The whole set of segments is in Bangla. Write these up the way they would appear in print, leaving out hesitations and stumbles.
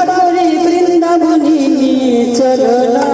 করে বৃন্দাবনে নিয়ে চলো না।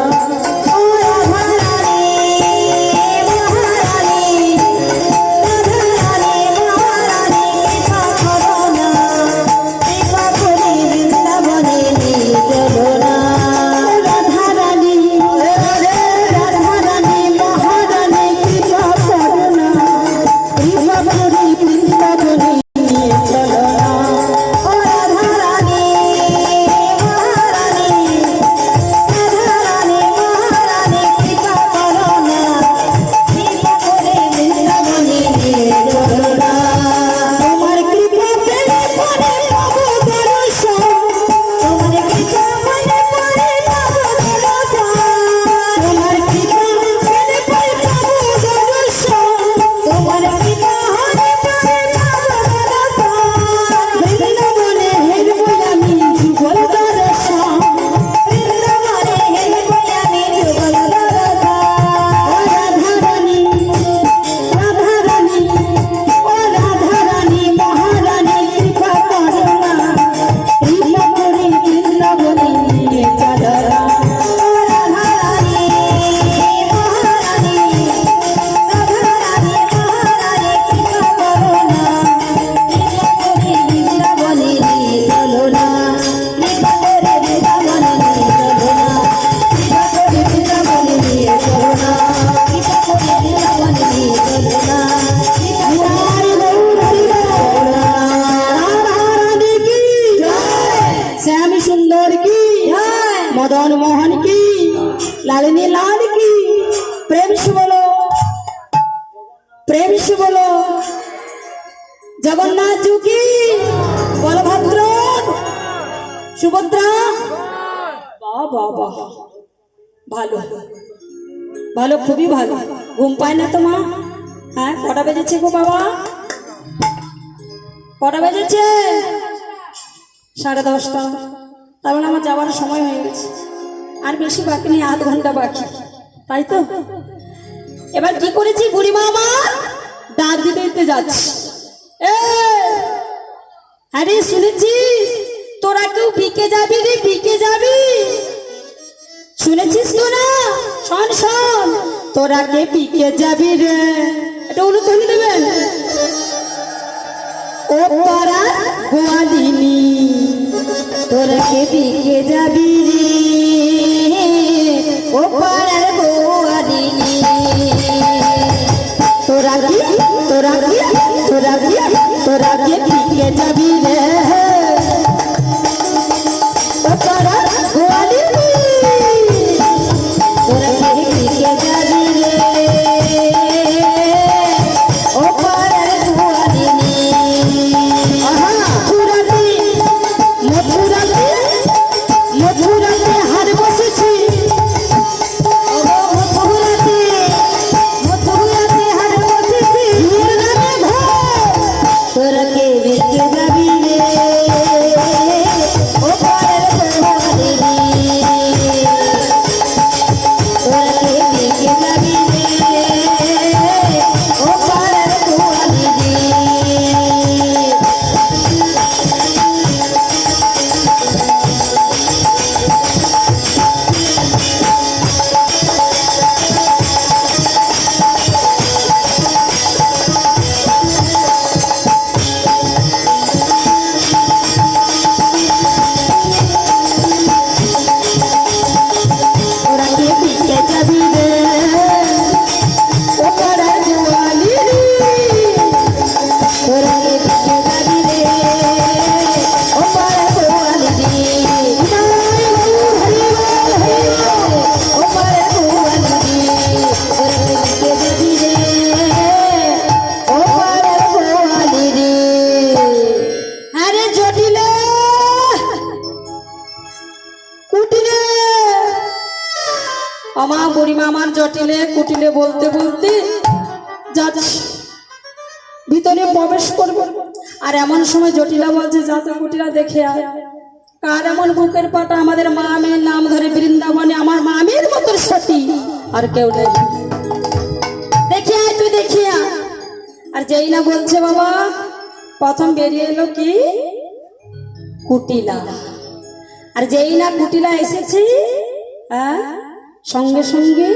मदन मोहन की, लालिनी लाल की, प्रेम से बोलो, प्रेम से बोलो, जगन्नाथ जी की, बलभद्र, सुभद्रा, वाह वाह वाह, ভালো ভালো খুবই ভালো। ঘুম পায় না তো মা? হ্যাঁ, কটা বেজেছে গো বাবা? কটা বেজেছে? 10:30। তার মানে আমার যাওয়ার সময় হয়ে গেছে, আর বেশি বাকি নেই, আধ ঘন্টা বাকি, তাই তো? এবার কি করেছি, বুড়িমা আমার ডাক দিতে দিতে যাচ্ছি। আরে শুনেছিস তোরা কেউ বিকে যাবি রে, বিকে যাবি, শুনেছিস তো না? শোন শোন, তোরা কে বিকে যাবি রে, এটা অনুধ্বনি দেবেন। ও পাড়া গোয়ালিনী, তোরা কে বিকে যাবি রে, ও পাড়ার গোয়ালিনী, তোরা কি তোরা কি তোরা কি তোরা কে বিকে যাবি রে, ও পাড়ার গোয়ালিনী, তোরা কে বিকে যাবি রে, ও পাড়ার গোয়ালিনী। মথুরাতে হার বসেছি, মথুরাতে হার বসেছি, তোরা কে বিকে যাবি রে, ও পাড়ার গোয়ালিনী, তোরা কে বিকে যাবি রে, ও পাড়ার গোয়ালিনী। আমার বুড়িমা আমার জটিলে কুটিলে বলতে বলতে যাচ্ছি, ভিতরে প্রবেশ করবো, আর এমন সময় জটিলা বলছে, যা তো কুটিলা দেখে আয়, কার এমন বুকের পাটা আমাদের মা মেয়ের নাম ধরে বৃন্দাবনে আমার মা মেয়ের মতো সতী আর কেউ নেই, দেখে আয় তুই, দেখে আয়। আর যেই না বলছে বাবা, প্রথম বেরিয়ে এলো কি কুটিলা, আর যেই না কুটিলা এসেছে, হ্যাঁ, সঙ্গে সঙ্গে